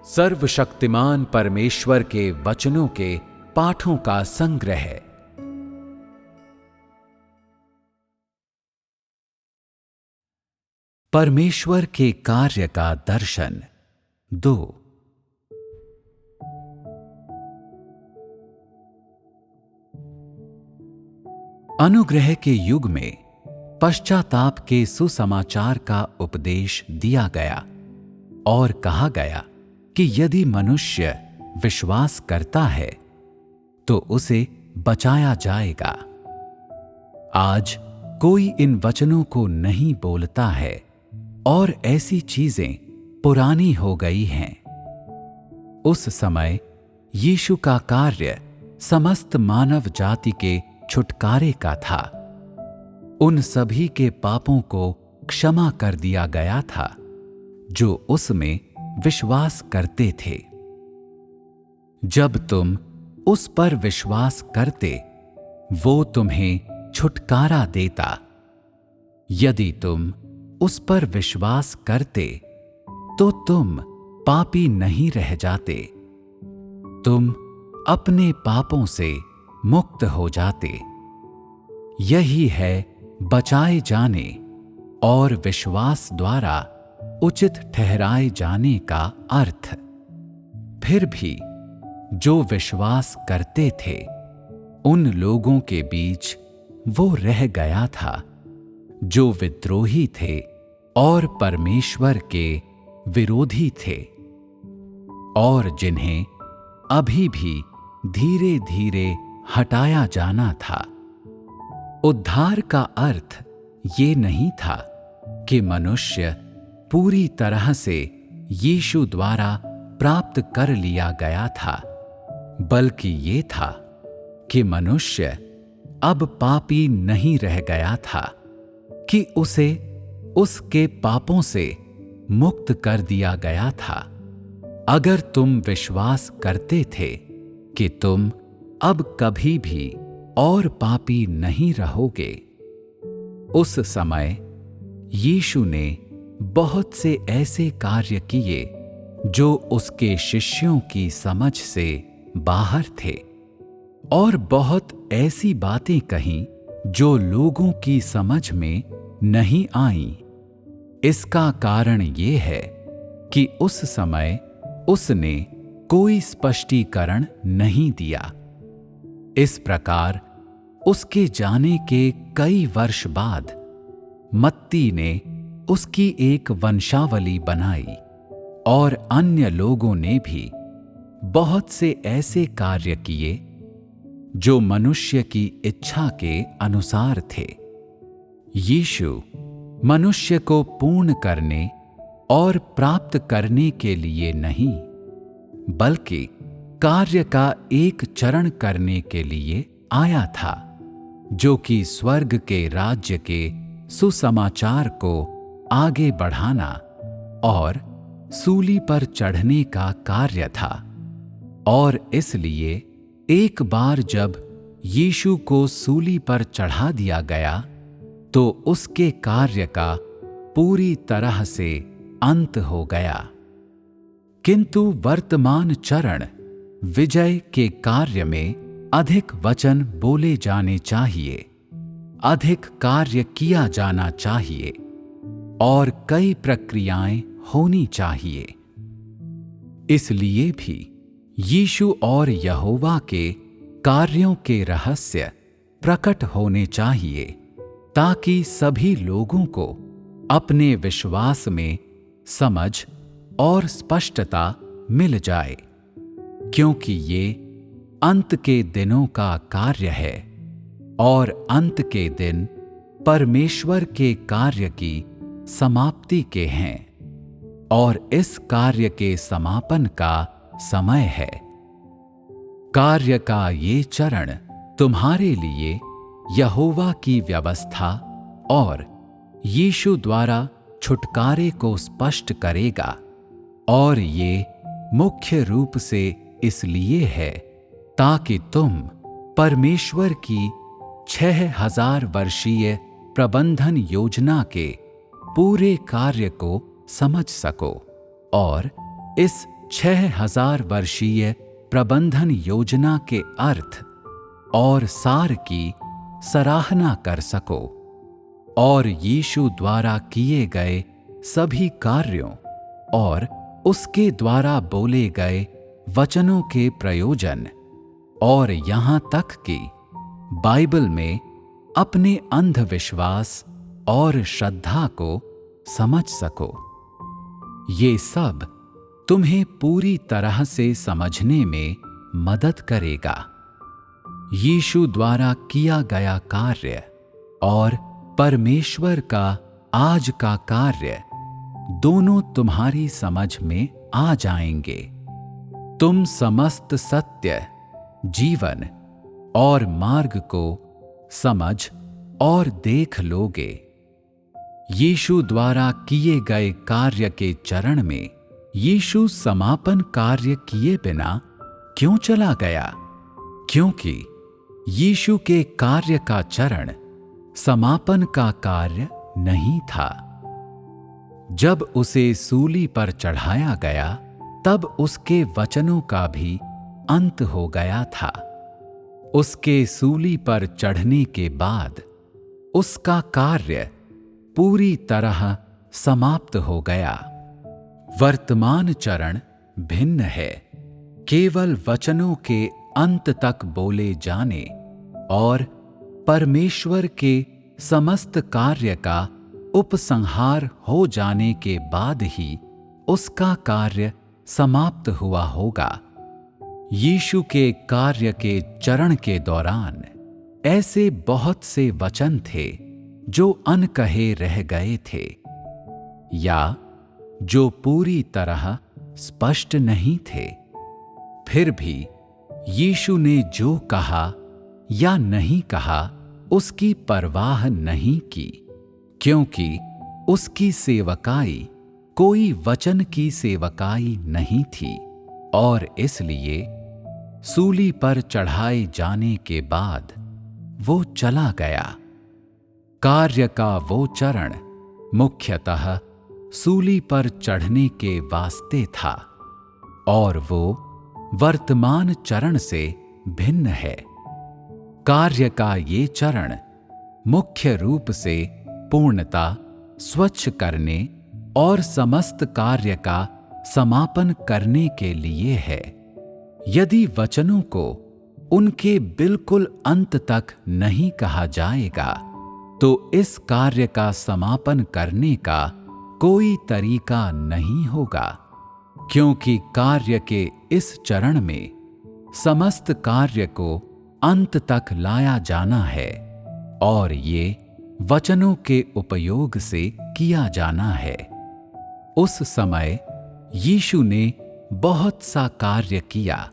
सर्वशक्तिमान परमेश्वर के वचनों के पाठों का संग्रह। परमेश्वर के कार्य का दर्शन 2। अनुग्रह के युग में पश्चाताप के सुसमाचार का उपदेश दिया गया और कहा गया कि यदि मनुष्य विश्वास करता है तो उसे बचाया जाएगा। आज कोई इन वचनों को नहीं बोलता है और ऐसी चीजें पुरानी हो गई हैं। उस समय यीशु का कार्य समस्त मानव जाति के छुटकारे का था। उन सभी के पापों को क्षमा कर दिया गया था जो उसमें विश्वास करते थे। जब तुम उस पर विश्वास करते, वो तुम्हें छुटकारा देता। यदि तुम उस पर विश्वास करते तो तुम पापी नहीं रह जाते। तुम अपने पापों से मुक्त हो जाते। यही है बचाए जाने और विश्वास द्वारा उचित ठहराए जाने का अर्थ। फिर भी जो विश्वास करते थे उन लोगों के बीच वो रह गया था जो विद्रोही थे और परमेश्वर के विरोधी थे और जिन्हें अभी भी धीरे धीरे हटाया जाना था। उद्धार का अर्थ ये नहीं था कि मनुष्य पूरी तरह से यीशु द्वारा प्राप्त कर लिया गया था, बल्कि ये था कि मनुष्य अब पापी नहीं रह गया था कि उसे उसके पापों से मुक्त कर दिया गया था। अगर तुम विश्वास करते थे कि तुम अब कभी भी और पापी नहीं रहोगे, उस समय यीशु ने बहुत से ऐसे कार्य किए जो उसके शिष्यों की समझ से बाहर थे और बहुत ऐसी बातें कहीं जो लोगों की समझ में नहीं आईं। इसका कारण ये है कि उस समय उसने कोई स्पष्टीकरण नहीं दिया। इस प्रकार उसके जाने के कई वर्ष बाद मत्ती ने उसकी एक वंशावली बनाई और अन्य लोगों ने भी बहुत से ऐसे कार्य किए जो मनुष्य की इच्छा के अनुसार थे। यीशु मनुष्य को पूर्ण करने और प्राप्त करने के लिए नहीं, बल्कि कार्य का एक चरण करने के लिए आया था, जो कि स्वर्ग के राज्य के सुसमाचार को आगे बढ़ाना और सूली पर चढ़ने का कार्य था। और इसलिए एक बार जब यीशु को सूली पर चढ़ा दिया गया तो उसके कार्य का पूरी तरह से अंत हो गया। किंतु वर्तमान चरण विजय के कार्य में अधिक वचन बोले जाने चाहिए, अधिक कार्य किया जाना चाहिए और कई प्रक्रियाएं होनी चाहिए। इसलिए भी यीशु और यहोवा के कार्यों के रहस्य प्रकट होने चाहिए ताकि सभी लोगों को अपने विश्वास में समझ और स्पष्टता मिल जाए, क्योंकि ये अंत के दिनों का कार्य है और अंत के दिन परमेश्वर के कार्य की समाप्ति के हैं और इस कार्य के समापन का समय है। कार्य का ये चरण तुम्हारे लिए यहोवा की व्यवस्था और यीशु द्वारा छुटकारे को स्पष्ट करेगा और ये मुख्य रूप से इसलिए है ताकि तुम परमेश्वर की 6000 वर्षीय प्रबंधन योजना के पूरे कार्य को समझ सको और इस 6000 वर्षीय प्रबंधन योजना के अर्थ और सार की सराहना कर सको और यीशु द्वारा किए गए सभी कार्यों और उसके द्वारा बोले गए वचनों के प्रयोजन और यहाँ तक कि बाइबल में अपने अंधविश्वास और श्रद्धा को समझ सको। ये सब तुम्हें पूरी तरह से समझने में मदद करेगा। यीशु द्वारा किया गया कार्य और परमेश्वर का आज का कार्य दोनों तुम्हारी समझ में आ जाएंगे। तुम समस्त सत्य, जीवन और मार्ग को समझ और देख लोगे। यीशु द्वारा किए गए कार्य के चरण में यीशु समापन कार्य किए बिना क्यों चला गया? क्योंकि यीशु के कार्य का चरण समापन का कार्य नहीं था। जब उसे सूली पर चढ़ाया गया तब उसके वचनों का भी अंत हो गया था। उसके सूली पर चढ़ने के बाद उसका कार्य पूरी तरह समाप्त हो गया। वर्तमान चरण भिन्न है। केवल वचनों के अंत तक बोले जाने और परमेश्वर के समस्त कार्य का उपसंहार हो जाने के बाद ही उसका कार्य समाप्त हुआ होगा। यीशु के कार्य के चरण के दौरान ऐसे बहुत से वचन थे जो अनकहे रह गए थे या जो पूरी तरह स्पष्ट नहीं थे। फिर भी यीशु ने जो कहा या नहीं कहा उसकी परवाह नहीं की, क्योंकि उसकी सेवकाई कोई वचन की सेवकाई नहीं थी और इसलिए सूली पर चढ़ाए जाने के बाद वो चला गया। कार्य का वो चरण मुख्यतः सूली पर चढ़ने के वास्ते था और वो वर्तमान चरण से भिन्न है। कार्य का ये चरण मुख्य रूप से पूर्णता, स्वच्छ करने और समस्त कार्य का समापन करने के लिए है। यदि वचनों को उनके बिल्कुल अंत तक नहीं कहा जाएगा तो इस कार्य का समापन करने का कोई तरीका नहीं होगा, क्योंकि कार्य के इस चरण में समस्त कार्य को अंत तक लाया जाना है और ये वचनों के उपयोग से किया जाना है। उस समय यीशु ने बहुत सा कार्य किया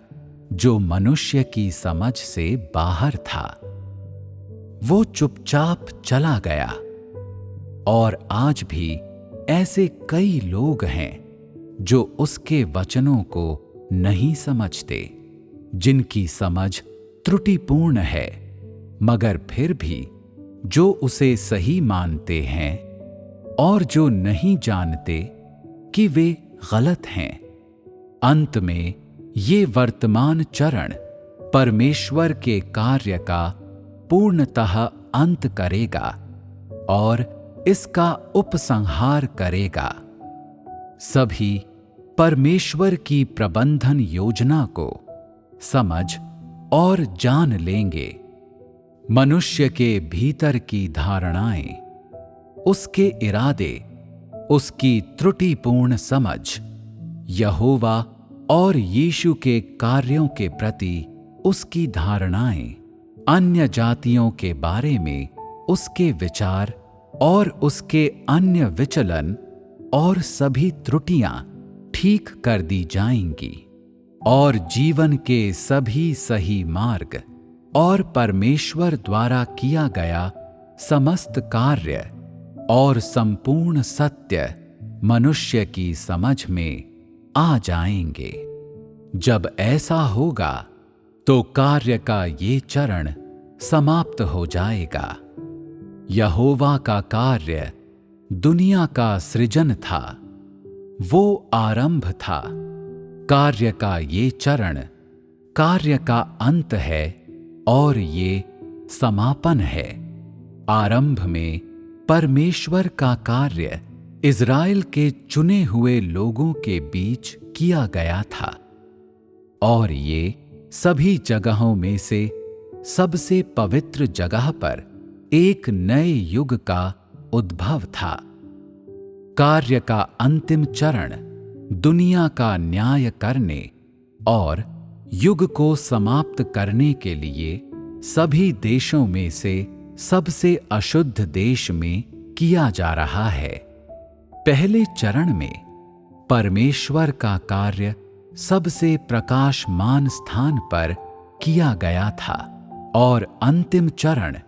जो मनुष्य की समझ से बाहर था। वो चुपचाप चला गया और आज भी ऐसे कई लोग हैं जो उसके वचनों को नहीं समझते, जिनकी समझ त्रुटिपूर्ण है, मगर फिर भी जो उसे सही मानते हैं और जो नहीं जानते कि वे गलत हैं। अंत में ये वर्तमान चरण परमेश्वर के कार्य का पूर्णतः अंत करेगा और इसका उपसंहार करेगा। सभी परमेश्वर की प्रबंधन योजना को समझ और जान लेंगे। मनुष्य के भीतर की धारणाएं, उसके इरादे, उसकी त्रुटिपूर्ण समझ, यहोवा और यीशु के कार्यों के प्रति उसकी धारणाएं, अन्य जातियों के बारे में उसके विचार और उसके अन्य विचलन और सभी त्रुटियां ठीक कर दी जाएंगी और जीवन के सभी सही मार्ग और परमेश्वर द्वारा किया गया समस्त कार्य और संपूर्ण सत्य मनुष्य की समझ में आ जाएंगे। जब ऐसा होगा तो कार्य का ये चरण समाप्त हो जाएगा। यहोवा का कार्य दुनिया का सृजन था, वो आरंभ था। कार्य का ये चरण कार्य का अंत है और ये समापन है। आरंभ में परमेश्वर का कार्य इज़राइल के चुने हुए लोगों के बीच किया गया था और ये सभी जगहों में से सबसे पवित्र जगह पर एक नए युग का उद्भव था। कार्य का अंतिम चरण दुनिया का न्याय करने और युग को समाप्त करने के लिए सभी देशों में से सबसे अशुद्ध देश में किया जा रहा है। पहले चरण में परमेश्वर का कार्य सबसे प्रकाशमान स्थान पर किया गया था और अंतिम चरण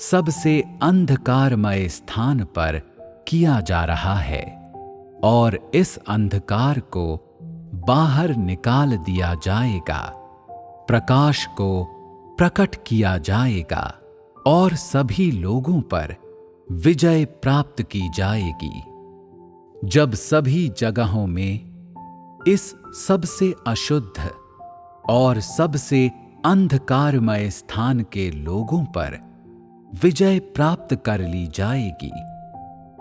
सबसे अंधकारमय स्थान पर किया जा रहा है और इस अंधकार को बाहर निकाल दिया जाएगा, प्रकाश को प्रकट किया जाएगा और सभी लोगों पर विजय प्राप्त की जाएगी। जब सभी जगहों में इस सबसे अशुद्ध और सबसे अंधकारमय स्थान के लोगों पर विजय प्राप्त कर ली जाएगी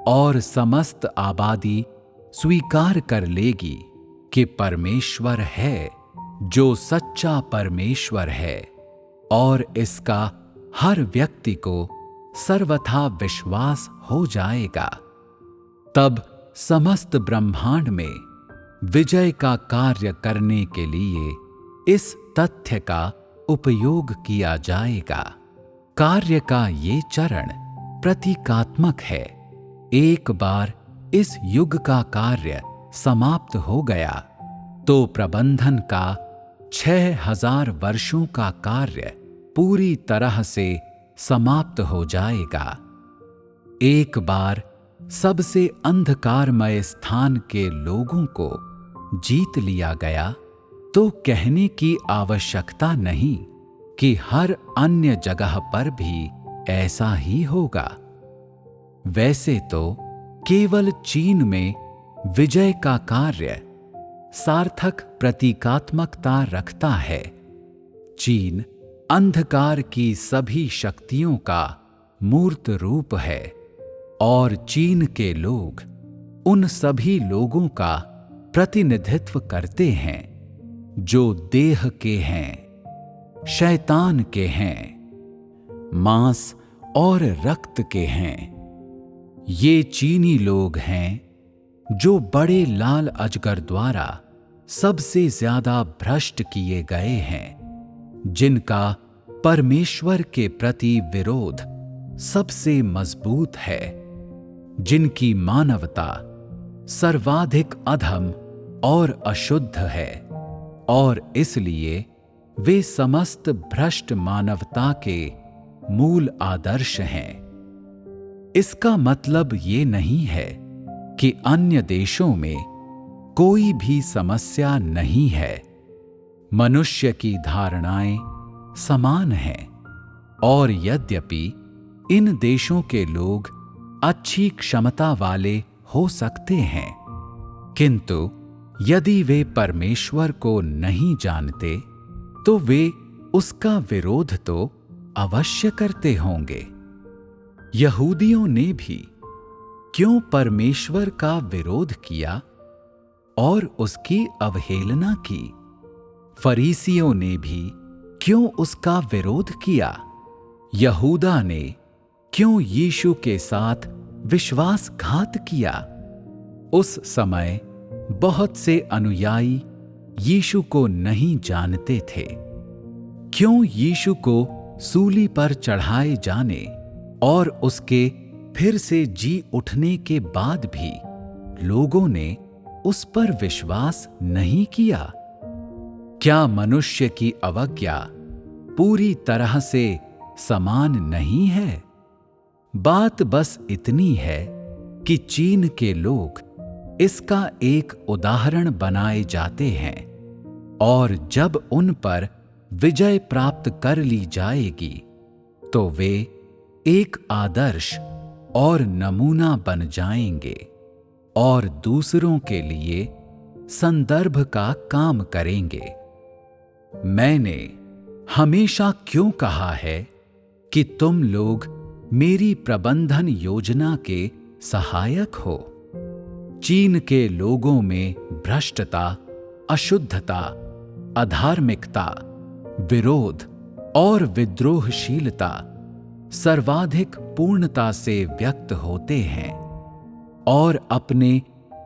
और समस्त आबादी स्वीकार कर लेगी कि परमेश्वर है जो सच्चा परमेश्वर है और इसका हर व्यक्ति को सर्वथा विश्वास हो जाएगा, तब समस्त ब्रह्मांड में विजय का कार्य करने के लिए इस तथ्य का उपयोग किया जाएगा। कार्य का ये चरण प्रतीकात्मक है। एक बार इस युग का कार्य समाप्त हो गया तो प्रबंधन का 6000 वर्षों का कार्य पूरी तरह से समाप्त हो जाएगा। एक बार सबसे अंधकारमय स्थान के लोगों को जीत लिया गया तो कहने की आवश्यकता नहीं कि हर अन्य जगह पर भी ऐसा ही होगा। वैसे तो केवल चीन में विजय का कार्य सार्थक प्रतीकात्मकता रखता है। चीन अंधकार की सभी शक्तियों का मूर्त रूप है और चीन के लोग उन सभी लोगों का प्रतिनिधित्व करते हैं जो देह के हैं, शैतान के हैं, मांस और रक्त के हैं। ये चीनी लोग हैं जो बड़े लाल अजगर द्वारा सबसे ज्यादा भ्रष्ट किए गए हैं, जिनका परमेश्वर के प्रति विरोध सबसे मजबूत है, जिनकी मानवता सर्वाधिक अधम और अशुद्ध है और इसलिए वे समस्त भ्रष्ट मानवता के मूल आदर्श हैं। इसका मतलब ये नहीं है कि अन्य देशों में कोई भी समस्या नहीं है। मनुष्य की धारणाएं समान हैं और यद्यपि इन देशों के लोग अच्छी क्षमता वाले हो सकते हैं, किंतु यदि वे परमेश्वर को नहीं जानते तो वे उसका विरोध तो अवश्य करते होंगे। यहूदियों ने भी क्यों परमेश्वर का विरोध किया और उसकी अवहेलना की? फरीसियों ने भी क्यों उसका विरोध किया? यहूदा ने क्यों यीशु के साथ विश्वासघात किया? उस समय बहुत से अनुयायी यीशु को नहीं जानते थे। क्यों यीशु को सूली पर चढ़ाए जाने और उसके फिर से जी उठने के बाद भी लोगों ने उस पर विश्वास नहीं किया? क्या मनुष्य की अवज्ञा पूरी तरह से समान नहीं है? बात बस इतनी है कि चीन के लोग इसका एक उदाहरण बनाए जाते हैं और जब उन पर विजय प्राप्त कर ली जाएगी तो वे एक आदर्श और नमूना बन जाएंगे और दूसरों के लिए संदर्भ का काम करेंगे। मैंने हमेशा क्यों कहा है कि तुम लोग मेरी प्रबंधन योजना के सहायक हो? चीन के लोगों में भ्रष्टता, अशुद्धता, अधार्मिकता, विरोध और विद्रोहशीलता सर्वाधिक पूर्णता से व्यक्त होते हैं और अपने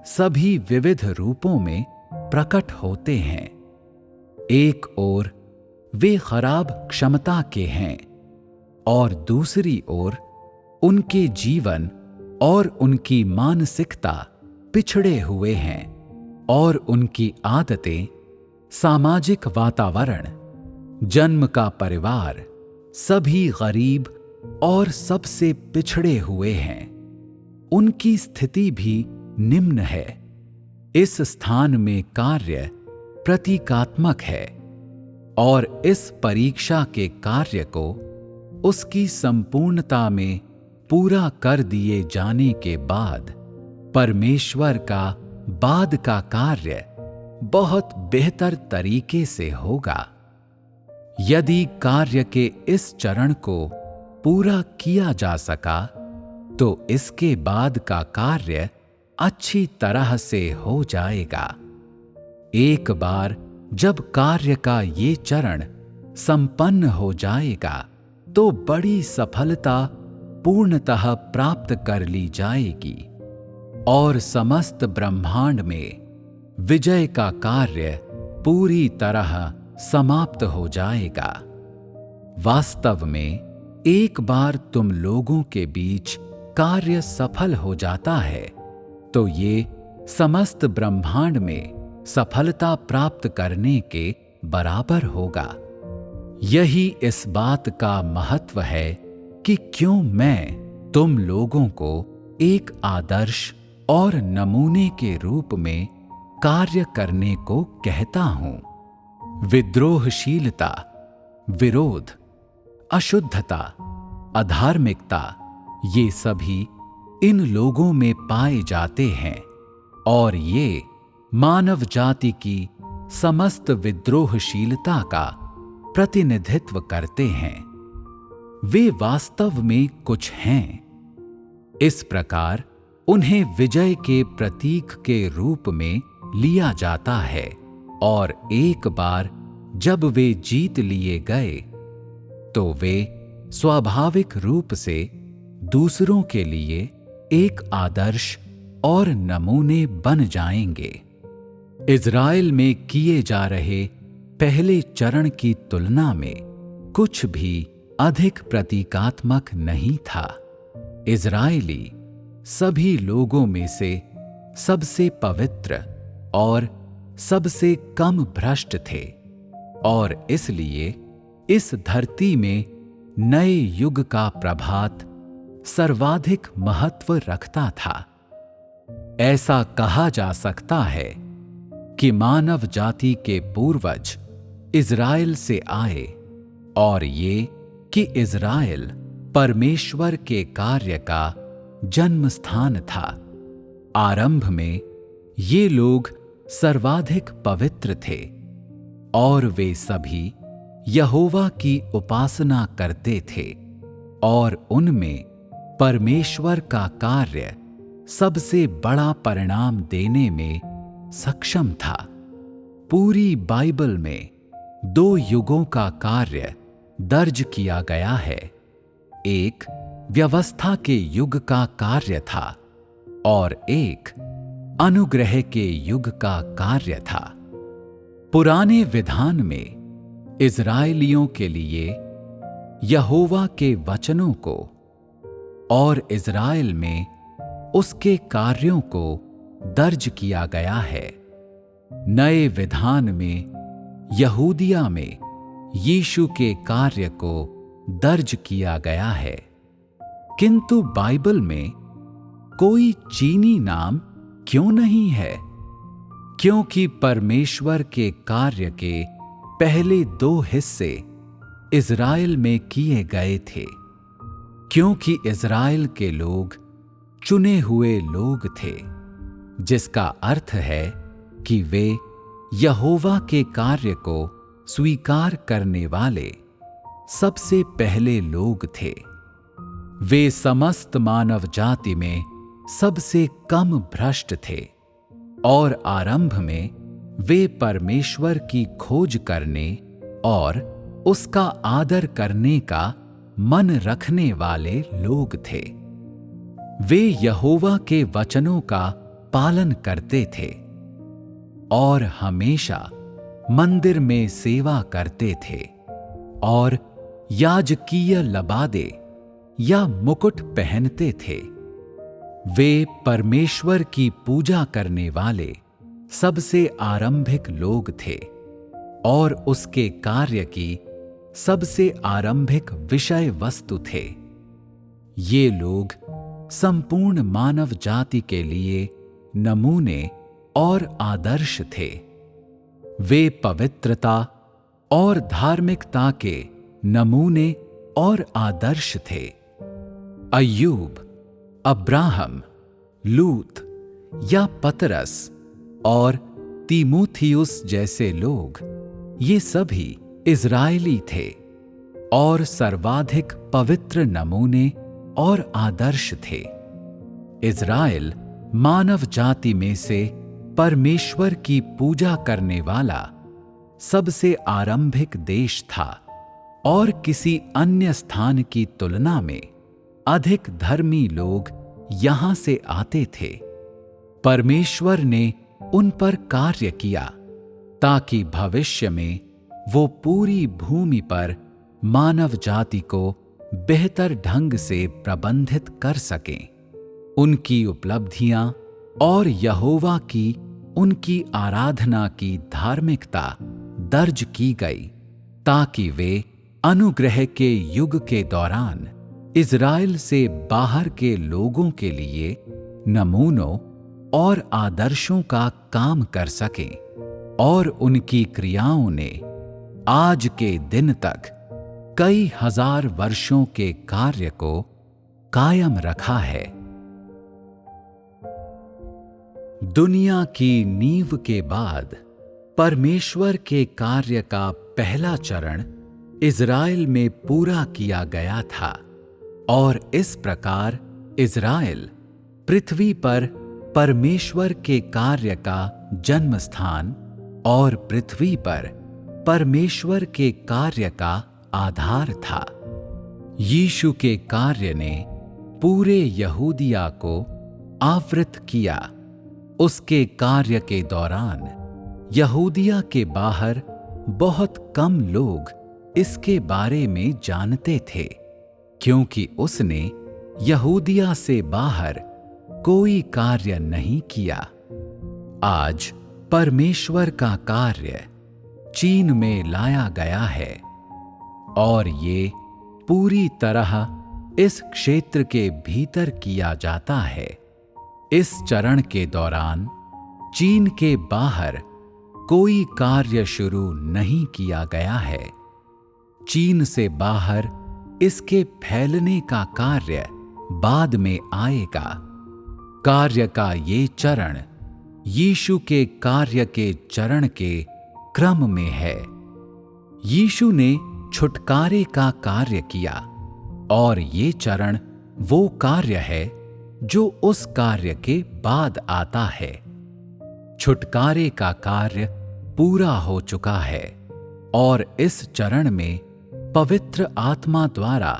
सभी विविध रूपों में प्रकट होते हैं। एक ओर वे खराब क्षमता के हैं और दूसरी ओर उनके जीवन और उनकी मानसिकता पिछड़े हुए हैं और उनकी आदतें, सामाजिक वातावरण, जन्म का परिवार सभी गरीब और सबसे पिछड़े हुए हैं। उनकी स्थिति भी निम्न है। इस स्थान में कार्य प्रतीकात्मक है और इस परीक्षा के कार्य को उसकी संपूर्णता में पूरा कर दिए जाने के बाद परमेश्वर का बाद का कार्य बहुत बेहतर तरीके से होगा। यदि कार्य के इस चरण को पूरा किया जा सका तो इसके बाद का कार्य अच्छी तरह से हो जाएगा। एक बार जब कार्य का ये चरण संपन्न हो जाएगा तो बड़ी सफलता पूर्णतः प्राप्त कर ली जाएगी और समस्त ब्रह्मांड में विजय का कार्य पूरी तरह समाप्त हो जाएगा। वास्तव में एक बार तुम लोगों के बीच कार्य सफल हो जाता है तो ये समस्त ब्रह्मांड में सफलता प्राप्त करने के बराबर होगा। यही इस बात का महत्व है कि क्यों मैं तुम लोगों को एक आदर्श और नमूने के रूप में कार्य करने को कहता हूं। विद्रोहशीलता, विरोध, अशुद्धता, अधार्मिकता ये सभी इन लोगों में पाए जाते हैं और ये मानव जाति की समस्त विद्रोहशीलता का प्रतिनिधित्व करते हैं। वे वास्तव में कुछ हैं। इस प्रकार उन्हें विजय के प्रतीक के रूप में लिया जाता है और एक बार जब वे जीत लिए गए तो वे स्वाभाविक रूप से दूसरों के लिए एक आदर्श और नमूने बन जाएंगे। इज़राइल में किए जा रहे पहले चरण की तुलना में कुछ भी अधिक प्रतीकात्मक नहीं था। इज़राइली सभी लोगों में से सबसे पवित्र और सबसे कम भ्रष्ट थे और इसलिए इस धरती में नए युग का प्रभात सर्वाधिक महत्व रखता था। ऐसा कहा जा सकता है कि मानव जाति के पूर्वज इज़राइल से आए और ये कि इज़राइल परमेश्वर के कार्य का जन्म स्थान था। आरंभ में ये लोग सर्वाधिक पवित्र थे और वे सभी यहोवा की उपासना करते थे और उनमें परमेश्वर का कार्य सबसे बड़ा परिणाम देने में सक्षम था। पूरी बाइबल में 2 युगों का कार्य दर्ज किया गया है। एक व्यवस्था के युग का कार्य था और एक अनुग्रह के युग का कार्य था। पुराने विधान में इज़राइलियों के लिए यहोवा के वचनों को और इज़राइल में उसके कार्यों को दर्ज किया गया है। नए विधान में यहूदिया में यीशु के कार्य को दर्ज किया गया है, किंतु बाइबल में कोई चीनी नाम क्यों नहीं है? क्योंकि परमेश्वर के कार्य के पहले 2 हिस्से इज़राइल में किए गए थे, क्योंकि इज़राइल के लोग चुने हुए लोग थे, जिसका अर्थ है कि वे यहोवा के कार्य को स्वीकार करने वाले सबसे पहले लोग थे। वे समस्त मानव जाति में सबसे कम भ्रष्ट थे और आरंभ में वे परमेश्वर की खोज करने और उसका आदर करने का मन रखने वाले लोग थे। वे यहोवा के वचनों का पालन करते थे और हमेशा मंदिर में सेवा करते थे और याजकीय लबादे या मुकुट पहनते थे। वे परमेश्वर की पूजा करने वाले सबसे आरंभिक लोग थे और उसके कार्य की सबसे आरंभिक विषय वस्तु थे। ये लोग संपूर्ण मानव जाति के लिए नमूने और आदर्श थे। वे पवित्रता और धार्मिकता के नमूने और आदर्श थे। अय्यूब, अब्राहम, लूत या पतरस और तीमुथियुस जैसे लोग, ये सभी इज़राइली थे और सर्वाधिक पवित्र नमूने और आदर्श थे। इज़राइल मानव जाति में से परमेश्वर की पूजा करने वाला सबसे आरंभिक देश था और किसी अन्य स्थान की तुलना में अधिक धर्मी लोग यहां से आते थे। परमेश्वर ने उन पर कार्य किया ताकि भविष्य में वो पूरी भूमि पर मानव जाति को बेहतर ढंग से प्रबंधित कर सकें। उनकी उपलब्धियां और यहोवा की उनकी आराधना की धार्मिकता दर्ज की गई ताकि वे अनुग्रह के युग के दौरान इज़राइल से बाहर के लोगों के लिए नमूनों और आदर्शों का काम कर सकें और उनकी क्रियाओं ने आज के दिन तक कई हजार वर्षों के कार्य को कायम रखा है। दुनिया की नींव के बाद परमेश्वर के कार्य का पहला चरण इज़राइल में पूरा किया गया था और इस प्रकार इज़राइल पृथ्वी पर परमेश्वर के कार्य का जन्म स्थान और पृथ्वी पर परमेश्वर के कार्य का आधार था। यीशु के कार्य ने पूरे यहूदिया को आवृत किया। उसके कार्य के दौरान यहूदिया के बाहर बहुत कम लोग इसके बारे में जानते थे, क्योंकि उसने यहूदिया से बाहर कोई कार्य नहीं किया। आज परमेश्वर का कार्य चीन में लाया गया है और ये पूरी तरह इस क्षेत्र के भीतर किया जाता है। इस चरण के दौरान चीन के बाहर कोई कार्य शुरू नहीं किया गया है। चीन से बाहर इसके फैलने का कार्य बाद में आएगा। कार्य का ये चरण यीशु के कार्य के चरण के क्रम में है। यीशु ने छुटकारे का कार्य किया और ये चरण वो कार्य है जो उस कार्य के बाद आता है। छुटकारे का कार्य पूरा हो चुका है और इस चरण में पवित्र आत्मा द्वारा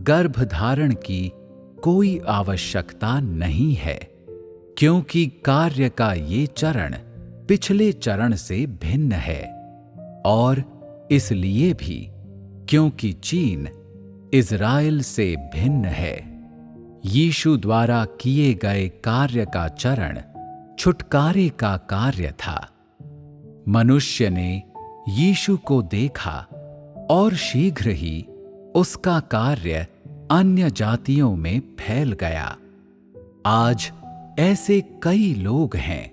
गर्भधारण की कोई आवश्यकता नहीं है, क्योंकि कार्य का ये चरण पिछले चरण से भिन्न है और इसलिए भी क्योंकि चीन इज़राइल से भिन्न है। यीशु द्वारा किए गए कार्य का चरण छुटकारे का कार्य था। मनुष्य ने यीशु को देखा और शीघ्र ही उसका कार्य अन्य जातियों में फैल गया। आज ऐसे कई लोग हैं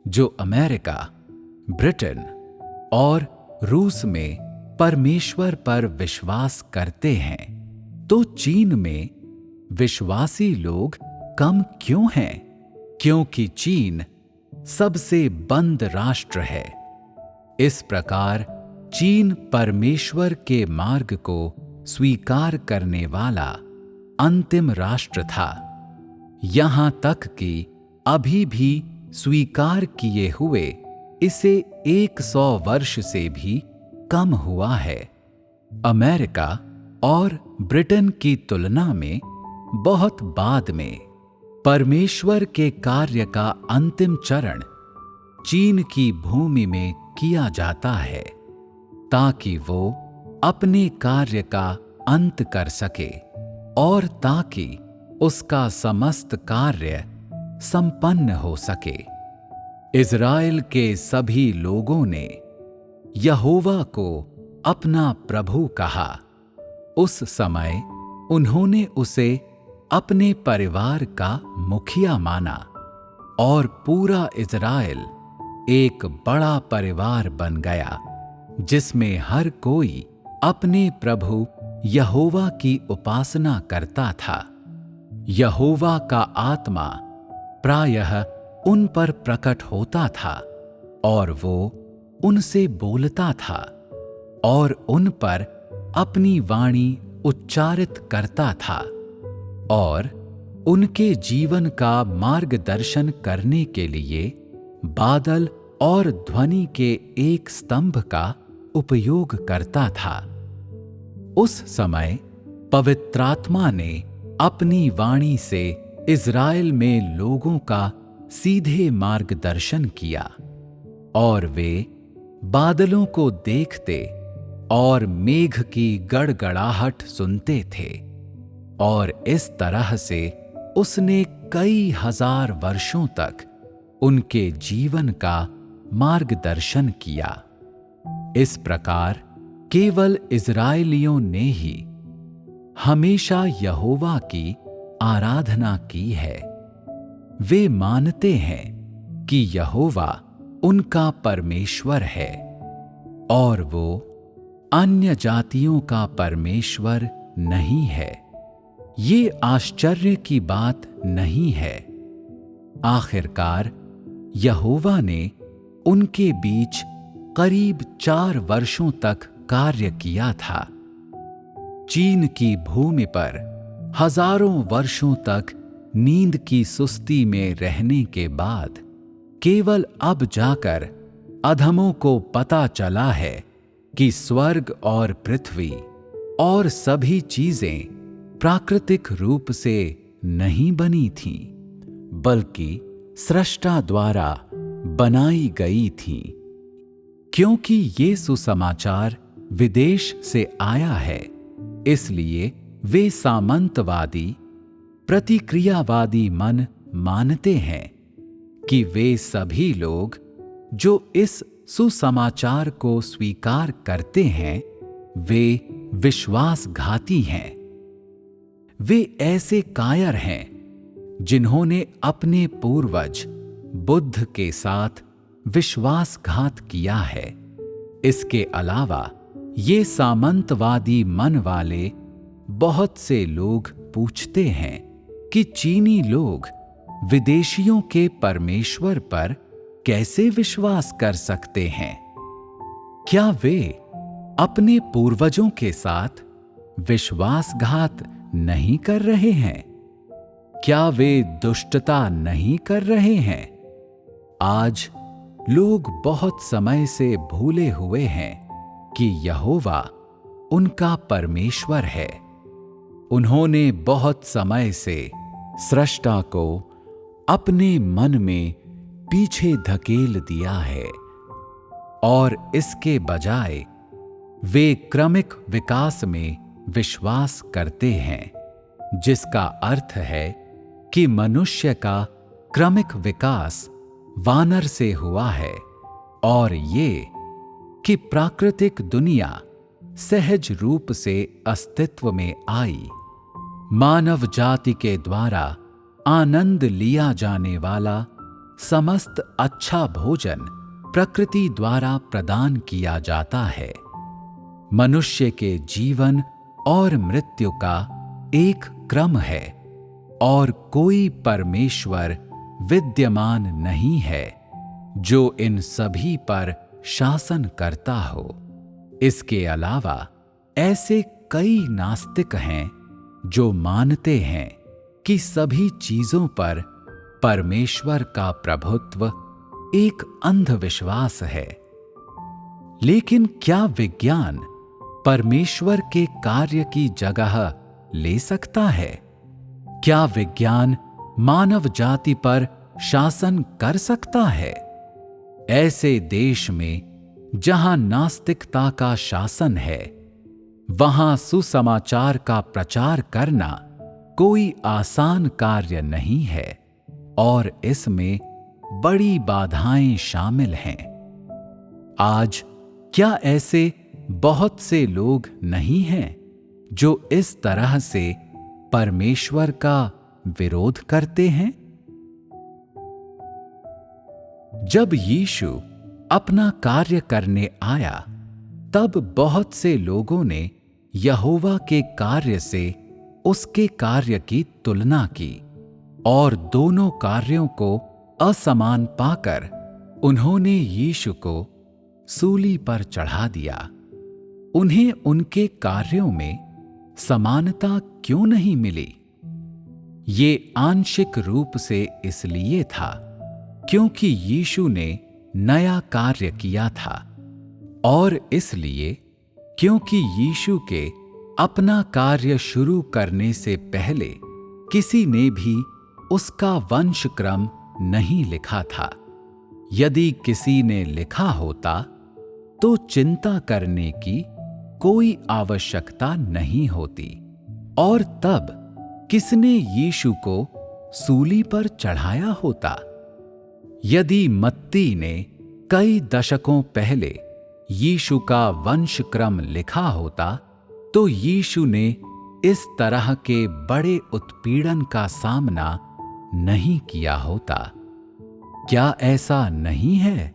जो अमेरिका, ब्रिटेन और रूस में परमेश्वर पर विश्वास करते हैं, तो चीन में विश्वासी लोग कम क्यों हैं? क्योंकि चीन सबसे बंद राष्ट्र है। इस प्रकार चीन परमेश्वर के मार्ग को स्वीकार करने वाला अंतिम राष्ट्र था। यहां तक कि अभी भी स्वीकार किए हुए इसे 100 वर्ष से भी कम हुआ है। अमेरिका और ब्रिटेन की तुलना में बहुत बाद में परमेश्वर के कार्य का अंतिम चरण चीन की भूमि में किया जाता है, ताकि वो अपने कार्य का अंत कर सके और ताकि उसका समस्त कार्य संपन्न हो सके। इज़राइल के सभी लोगों ने यहोवा को अपना प्रभु कहा। उस समय उन्होंने उसे अपने परिवार का मुखिया माना और पूरा इज़राइल एक बड़ा परिवार बन गया, जिसमें हर कोई अपने प्रभु यहोवा की उपासना करता था। यहोवा का आत्मा प्रायः उन पर प्रकट होता था और वो उनसे बोलता था और उन पर अपनी वाणी उच्चारित करता था और उनके जीवन का मार्गदर्शन करने के लिए बादल और ध्वनि के एक स्तंभ का उपयोग करता था। उस समय पवित्रात्मा ने अपनी वाणी से इज़राइल में लोगों का सीधे मार्गदर्शन किया और वे बादलों को देखते और मेघ की गड़गड़ाहट सुनते थे, और इस तरह से उसने कई हजार वर्षों तक उनके जीवन का मार्गदर्शन किया। इस प्रकार केवल इज़राइलियों ने ही हमेशा यहोवा की आराधना की है। वे मानते हैं कि यहोवा उनका परमेश्वर है और वो अन्य जातियों का परमेश्वर नहीं है। ये आश्चर्य की बात नहीं है। आखिरकार यहोवा ने उनके बीच करीब 4 वर्षों तक कार्य किया था। चीन की भूमि पर हजारों वर्षों तक नींद की सुस्ती में रहने के बाद केवल अब जाकर अधमों को पता चला है कि स्वर्ग और पृथ्वी और सभी चीजें प्राकृतिक रूप से नहीं बनी थीं, बल्कि सृष्टा द्वारा बनाई गई थीं। क्योंकि ये सुसमाचार विदेश से आया है, इसलिए वे सामंतवादी, प्रतिक्रियावादी मन मानते हैं कि वे सभी लोग जो इस सुसमाचार को स्वीकार करते हैं, वे विश्वासघाती हैं। वे ऐसे कायर हैं जिन्होंने अपने पूर्वज बुद्ध के साथ विश्वासघात किया है। इसके अलावा ये सामंतवादी मन वाले बहुत से लोग पूछते हैं कि चीनी लोग विदेशियों के परमेश्वर पर कैसे विश्वास कर सकते हैं? क्या वे अपने पूर्वजों के साथ विश्वासघात नहीं कर रहे हैं? क्या वे दुष्टता नहीं कर रहे हैं? आज लोग बहुत समय से भूले हुए हैं कि यहोवा उनका परमेश्वर है। उन्होंने बहुत समय से सृष्टा को अपने मन में पीछे धकेल दिया है और इसके बजाय वे क्रमिक विकास में विश्वास करते हैं, जिसका अर्थ है कि मनुष्य का क्रमिक विकास वानर से हुआ है और ये कि प्राकृतिक दुनिया सहज रूप से अस्तित्व में आई। मानव जाति के द्वारा आनंद लिया जाने वाला समस्त अच्छा भोजन प्रकृति द्वारा प्रदान किया जाता है। मनुष्य के जीवन और मृत्यु का एक क्रम है और कोई परमेश्वर विद्यमान नहीं है। जो इन सभी पर शासन करता हो। इसके अलावा ऐसे कई नास्तिक हैं जो मानते हैं कि सभी चीजों पर परमेश्वर का प्रभुत्व एक अंधविश्वास है। लेकिन क्या विज्ञान परमेश्वर के कार्य की जगह ले सकता है? क्या विज्ञान मानव जाति पर शासन कर सकता है? ऐसे देश में जहां नास्तिकता का शासन है, वहां सुसमाचार का प्रचार करना कोई आसान कार्य नहीं है और इसमें बड़ी बाधाएं शामिल हैं। आज क्या ऐसे बहुत से लोग नहीं हैं जो इस तरह से परमेश्वर का विरोध करते हैं? जब यीशु अपना कार्य करने आया, तब बहुत से लोगों ने यहोवा के कार्य से उसके कार्य की तुलना की और दोनों कार्यों को असमान पाकर उन्होंने यीशु को सूली पर चढ़ा दिया। उन्हें उनके कार्यों में समानता क्यों नहीं मिली? ये आंशिक रूप से इसलिए था क्योंकि यीशु ने नया कार्य किया था और इसलिए क्योंकि यीशु के अपना कार्य शुरू करने से पहले किसी ने भी उसका वंशक्रम नहीं लिखा था। यदि किसी ने लिखा होता तो चिंता करने की कोई आवश्यकता नहीं होती। और तब किसने यीशु को सूली पर चढ़ाया होता? यदि मत्ती ने कई दशकों पहले यीशु का वंशक्रम लिखा होता तो यीशु ने इस तरह के बड़े उत्पीड़न का सामना नहीं किया होता। क्या ऐसा नहीं है?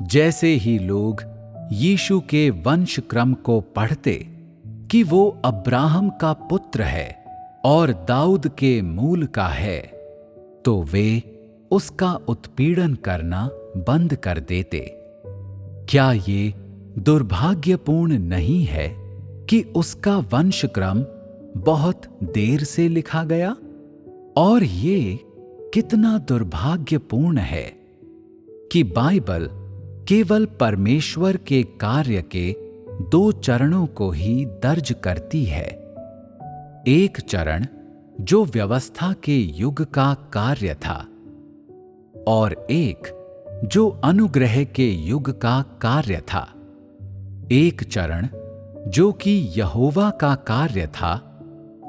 जैसे ही लोग यीशु के वंशक्रम को पढ़ते कि वो अब्राहम का पुत्र है और दाऊद के मूल का है, तो वे उसका उत्पीड़न करना बंद कर देते। क्या ये दुर्भाग्यपूर्ण नहीं है कि उसका वंशक्रम बहुत देर से लिखा गया? और ये कितना दुर्भाग्यपूर्ण है कि बाइबल केवल परमेश्वर के कार्य के दो चरणों को ही दर्ज करती है। एक चरण जो व्यवस्था के युग का कार्य था और एक जो अनुग्रह के युग का कार्य था। एक चरण जो कि यहोवा का कार्य था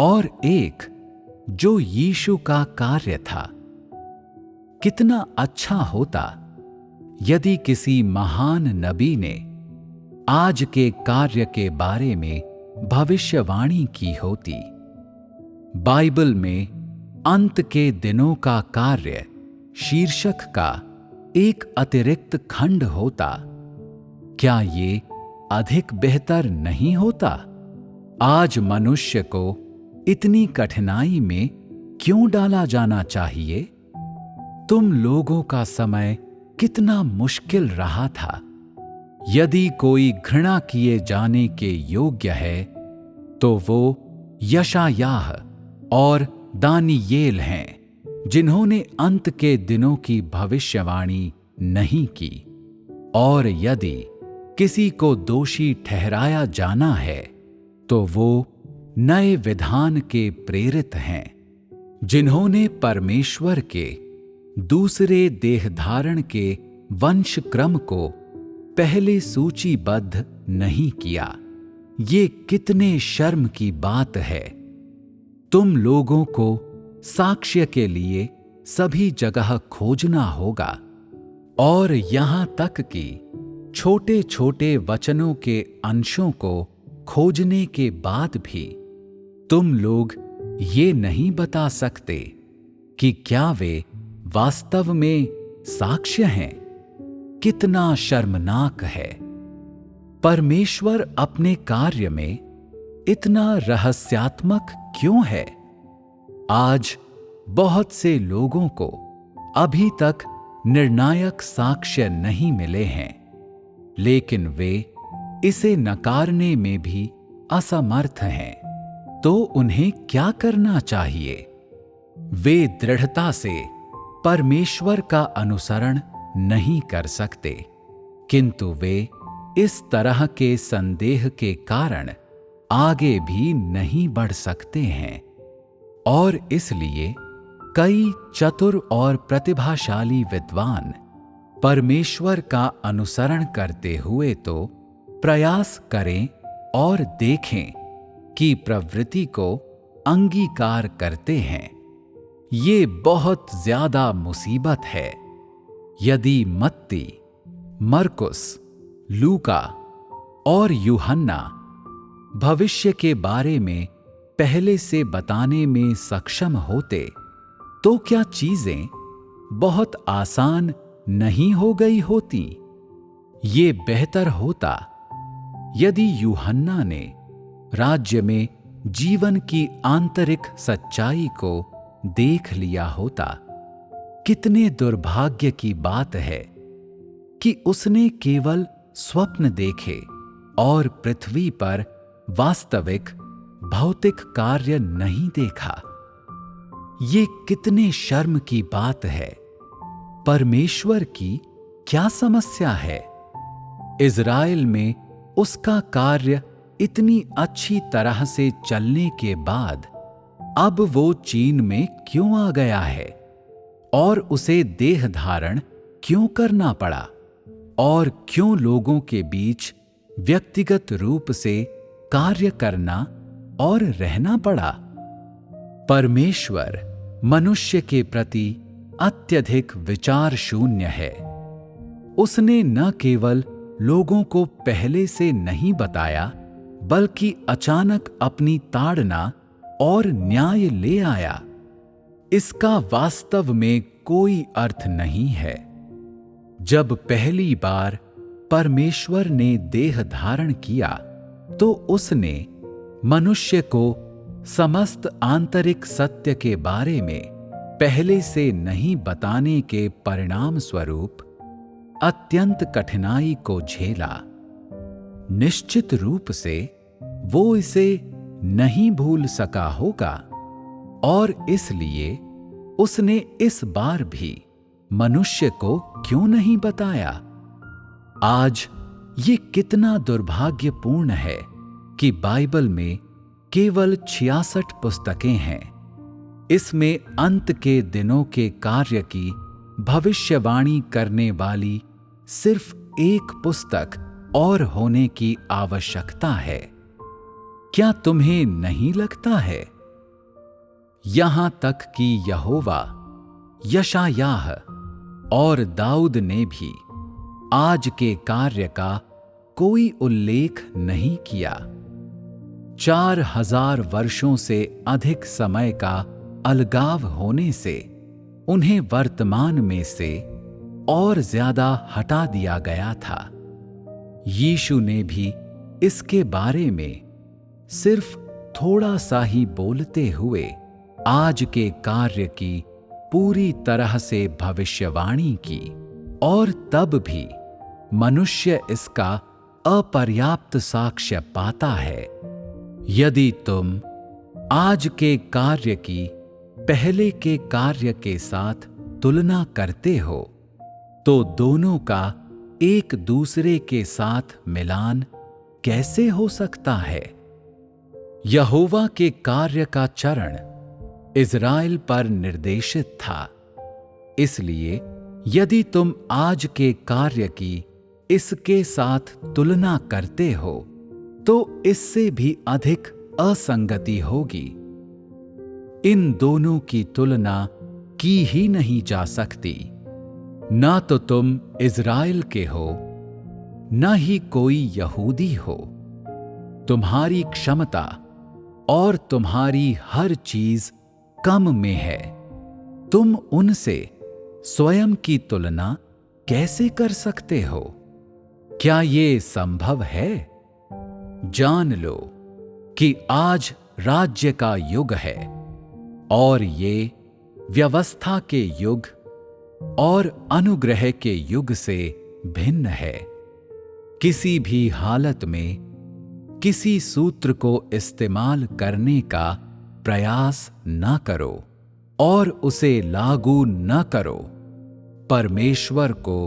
और एक जो यीशु का कार्य था। कितना अच्छा होता यदि किसी महान नबी ने आज के कार्य के बारे में भविष्यवाणी की होती। बाइबल में अंत के दिनों का कार्य शीर्षक का एक अतिरिक्त खंड होता। क्या ये अधिक बेहतर नहीं होता? आज मनुष्य को इतनी कठिनाई में क्यों डाला जाना चाहिए? तुम लोगों का समय कितना मुश्किल रहा था। यदि कोई घृणा किए जाने के योग्य है तो वो यशायाह और दानियेल हैं, जिन्होंने अंत के दिनों की भविष्यवाणी नहीं की। और यदि किसी को दोषी ठहराया जाना है तो वो नए विधान के प्रेरित हैं, जिन्होंने परमेश्वर के दूसरे देहधारण के वंशक्रम को पहले सूचीबद्ध नहीं किया। ये कितने शर्म की बात है। तुम लोगों को साक्ष्य के लिए सभी जगह खोजना होगा और यहां तक कि छोटे छोटे वचनों के अंशों को खोजने के बाद भी तुम लोग ये नहीं बता सकते कि क्या वे वास्तव में साक्ष्य हैं। कितना शर्मनाक है। परमेश्वर अपने कार्य में इतना रहस्यात्मक क्यों है? आज बहुत से लोगों को अभी तक निर्णायक साक्ष्य नहीं मिले हैं, लेकिन वे इसे नकारने में भी असमर्थ हैं, तो उन्हें क्या करना चाहिए? वे दृढ़ता से परमेश्वर का अनुसरण नहीं कर सकते, किंतु वे इस तरह के संदेह के कारण आगे भी नहीं बढ़ सकते हैं, और इसलिए कई चतुर और प्रतिभाशाली विद्वान परमेश्वर का अनुसरण करते हुए तो प्रयास करें और देखें कि प्रवृत्ति को अंगीकार करते हैं। ये बहुत ज्यादा मुसीबत है। यदि मत्ती, मरकुस, लूका और यूहन्ना भविष्य के बारे में पहले से बताने में सक्षम होते, तो क्या चीजें बहुत आसान नहीं हो गई होती? ये बेहतर होता यदि यूहन्ना ने राज्य में जीवन की आंतरिक सच्चाई को देख लिया होता। कितने दुर्भाग्य की बात है कि उसने केवल स्वप्न देखे और पृथ्वी पर वास्तविक भौतिक कार्य नहीं देखा। ये कितने शर्म की बात है। परमेश्वर की क्या समस्या है? इज़राइल में उसका कार्य इतनी अच्छी तरह से चलने के बाद अब वो चीन में क्यों आ गया है और उसे देह धारण क्यों करना पड़ा और क्यों लोगों के बीच व्यक्तिगत रूप से कार्य करना और रहना पड़ा? परमेश्वर मनुष्य के प्रति अत्यधिक विचार शून्य है। उसने न केवल लोगों को पहले से नहीं बताया, बल्कि अचानक अपनी ताड़ना और न्याय ले आया। इसका वास्तव में कोई अर्थ नहीं है। जब पहली बार परमेश्वर ने देह धारण किया, तो उसने मनुष्य को समस्त आंतरिक सत्य के बारे में पहले से नहीं बताने के परिणाम स्वरूप अत्यंत कठिनाई को झेला। निश्चित रूप से वो इसे नहीं भूल सका होगा, और इसलिए उसने इस बार भी मनुष्य को क्यों नहीं बताया? आज ये कितना दुर्भाग्यपूर्ण है कि बाइबल में केवल 66 पुस्तकें हैं। इसमें अंत के दिनों के कार्य की भविष्यवाणी करने वाली सिर्फ एक पुस्तक और होने की आवश्यकता है। क्या तुम्हें नहीं लगता है? यहां तक कि यहोवा, यशायाह और दाऊद ने भी आज के कार्य का कोई उल्लेख नहीं किया। 4000 वर्षों से अधिक समय का अलगाव होने से उन्हें वर्तमान में से और ज्यादा हटा दिया गया था। यीशु ने भी इसके बारे में सिर्फ थोड़ा सा ही बोलते हुए आज के कार्य की पूरी तरह से भविष्यवाणी की, और तब भी मनुष्य इसका अपर्याप्त साक्ष्य पाता है। यदि तुम आज के कार्य की पहले के कार्य के साथ तुलना करते हो, तो दोनों का एक दूसरे के साथ मिलान कैसे हो सकता है? यहोवा के कार्य का चरण इज़राइल पर निर्देशित था। इसलिए यदि तुम आज के कार्य की इसके साथ तुलना करते हो, तो इससे भी अधिक असंगति होगी। इन दोनों की तुलना की ही नहीं जा सकती। ना तो तुम इज़राइल के हो, ना ही कोई यहूदी हो। तुम्हारी क्षमता और तुम्हारी हर चीज कम में है। तुम उनसे स्वयं की तुलना कैसे कर सकते हो? क्या ये संभव है? जान लो कि आज राज्य का युग है, और ये व्यवस्था के युग और अनुग्रह के युग से भिन्न है। किसी भी हालत में किसी सूत्र को इस्तेमाल करने का प्रयास न करो और उसे लागू न करो। परमेश्वर को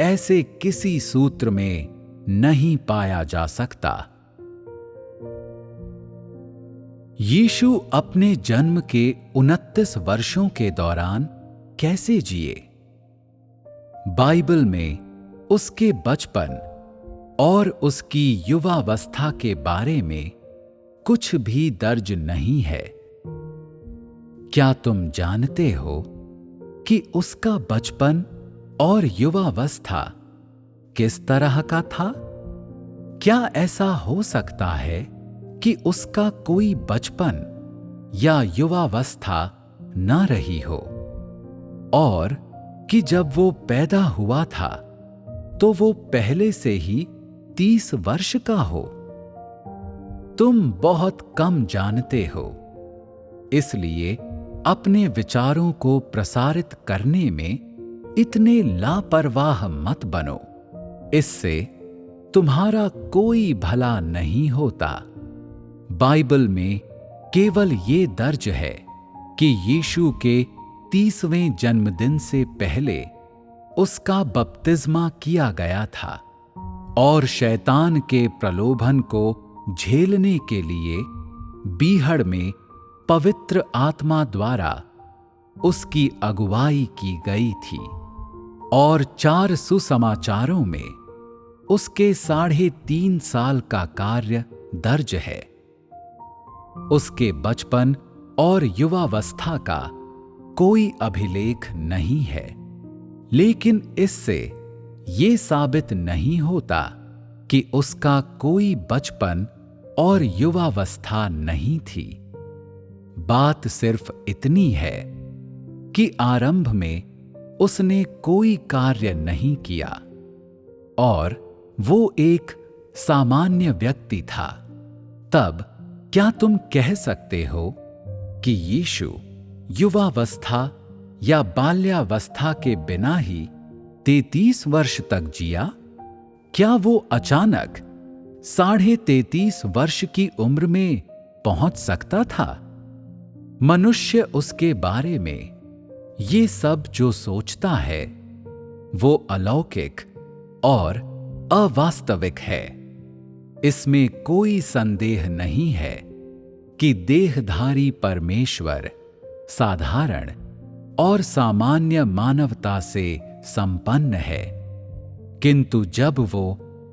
ऐसे किसी सूत्र में नहीं पाया जा सकता। यीशु अपने जन्म के 29 वर्षों के दौरान कैसे जिए? बाइबल में उसके बचपन और उसकी युवावस्था के बारे में कुछ भी दर्ज नहीं है। क्या तुम जानते हो कि उसका बचपन और युवावस्था किस तरह का था? क्या ऐसा हो सकता है कि उसका कोई बचपन या युवावस्था न रही हो और कि जब वो पैदा हुआ था तो वो पहले से ही 30 वर्ष का हो? तुम बहुत कम जानते हो, इसलिए अपने विचारों को प्रसारित करने में इतने लापरवाह मत बनो। इससे तुम्हारा कोई भला नहीं होता। बाइबल में केवल ये दर्ज है कि यीशु के 30वें जन्मदिन से पहले उसका बपतिस्मा किया गया था और शैतान के प्रलोभन को झेलने के लिए बीहड़ में पवित्र आत्मा द्वारा उसकी अगुवाई की गई थी। और 4 सुसमाचारों में उसके 3.5 साल का कार्य दर्ज है। उसके बचपन और युवावस्था का कोई अभिलेख नहीं है, लेकिन इससे ये साबित नहीं होता कि उसका कोई बचपन और युवावस्था नहीं थी। बात सिर्फ इतनी है कि आरंभ में उसने कोई कार्य नहीं किया और वो एक सामान्य व्यक्ति था। तब क्या तुम कह सकते हो कि यीशु युवावस्था या बाल्यावस्था के बिना ही 33 वर्ष तक जिया? क्या वो अचानक 33.5 वर्ष की उम्र में पहुंच सकता था? मनुष्य उसके बारे में ये सब जो सोचता है वो अलौकिक और अवास्तविक है। इसमें कोई संदेह नहीं है कि देहधारी परमेश्वर साधारण और सामान्य मानवता से संपन्न है, किंतु जब वो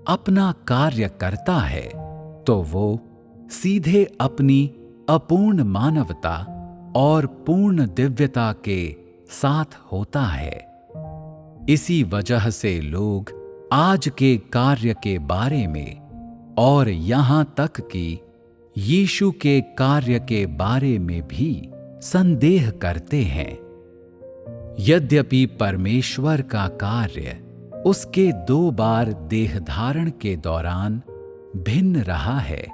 अपना कार्य करता है तो वो सीधे अपनी अपूर्ण मानवता और पूर्ण दिव्यता के साथ होता है। इसी वजह से लोग आज के कार्य के बारे में और यहां तक कि यीशु के कार्य के बारे में भी संदेह करते हैं। यद्यपि परमेश्वर का कार्य उसके 2 बार देह धारण के दौरान भिन्न रहा है,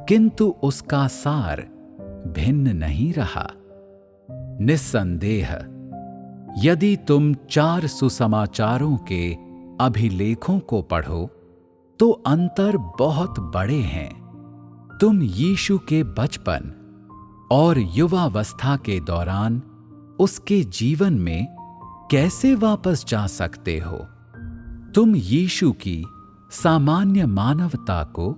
किंतु उसका सार भिन्न नहीं रहा। निस्संदेह यदि तुम 4 सुसमाचारों के अभिलेखों को पढ़ो तो अंतर बहुत बड़े हैं। तुम यीशु के बचपन और युवावस्था के दौरान उसके जीवन में कैसे वापस जा सकते हो? तुम यीशु की सामान्य मानवता को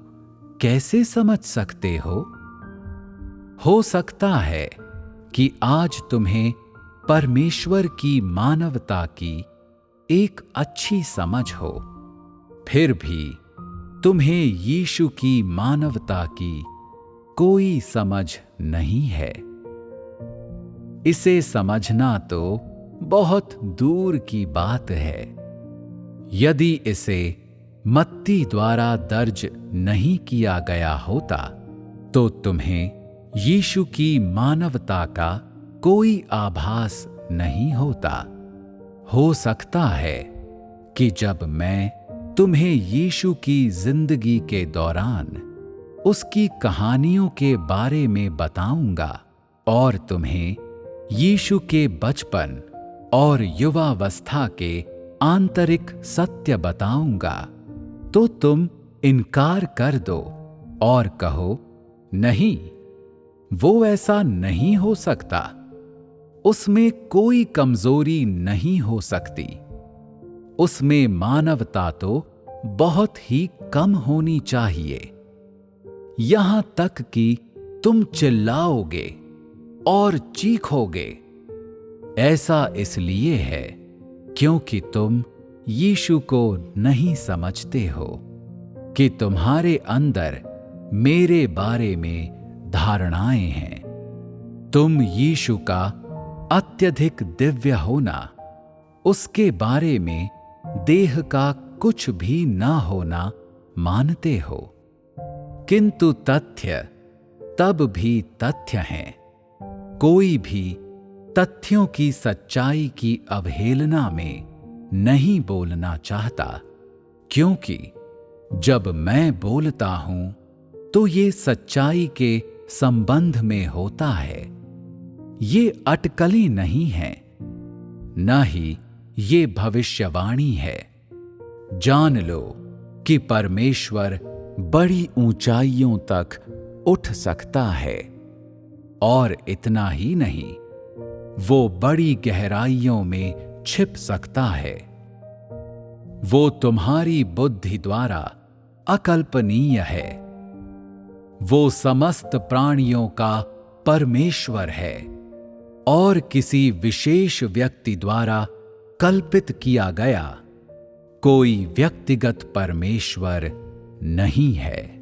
कैसे समझ सकते हो? हो सकता है कि आज तुम्हें परमेश्वर की मानवता की एक अच्छी समझ हो, फिर भी तुम्हें यीशु की मानवता की कोई समझ नहीं है। इसे समझना तो बहुत दूर की बात है। यदि इसे मत्ती द्वारा दर्ज नहीं किया गया होता तो तुम्हें यीशु की मानवता का कोई आभास नहीं होता। हो सकता है कि जब मैं तुम्हें यीशु की जिंदगी के दौरान उसकी कहानियों के बारे में बताऊंगा और तुम्हें यीशु के बचपन और युवावस्था के आंतरिक सत्य बताऊंगा तो तुम इनकार कर दो और कहो, नहीं, वो ऐसा नहीं हो सकता, उसमें कोई कमजोरी नहीं हो सकती, उसमें मानवता तो बहुत ही कम होनी चाहिए। यहां तक कि तुम चिल्लाओगे और चीखोगे। ऐसा इसलिए है क्योंकि तुम यीशु को नहीं समझते हो कि तुम्हारे अंदर मेरे बारे में धारणाएं हैं। तुम यीशु का अत्यधिक दिव्य होना, उसके बारे में देह का कुछ भी न होना मानते हो, किंतु तथ्य तब भी तथ्य हैं। कोई भी तथ्यों की सच्चाई की अवहेलना में नहीं बोलना चाहता, क्योंकि जब मैं बोलता हूं तो ये सच्चाई के संबंध में होता है। ये अटकलें नहीं हैं, न ही ये भविष्यवाणी है। जान लो कि परमेश्वर बड़ी ऊंचाइयों तक उठ सकता है, और इतना ही नहीं, वो बड़ी गहराइयों में छिप सकता है। वो तुम्हारी बुद्धि द्वारा अकल्पनीय है। वो समस्त प्राणियों का परमेश्वर है और किसी विशेष व्यक्ति द्वारा कल्पित किया गया कोई व्यक्तिगत परमेश्वर नहीं है।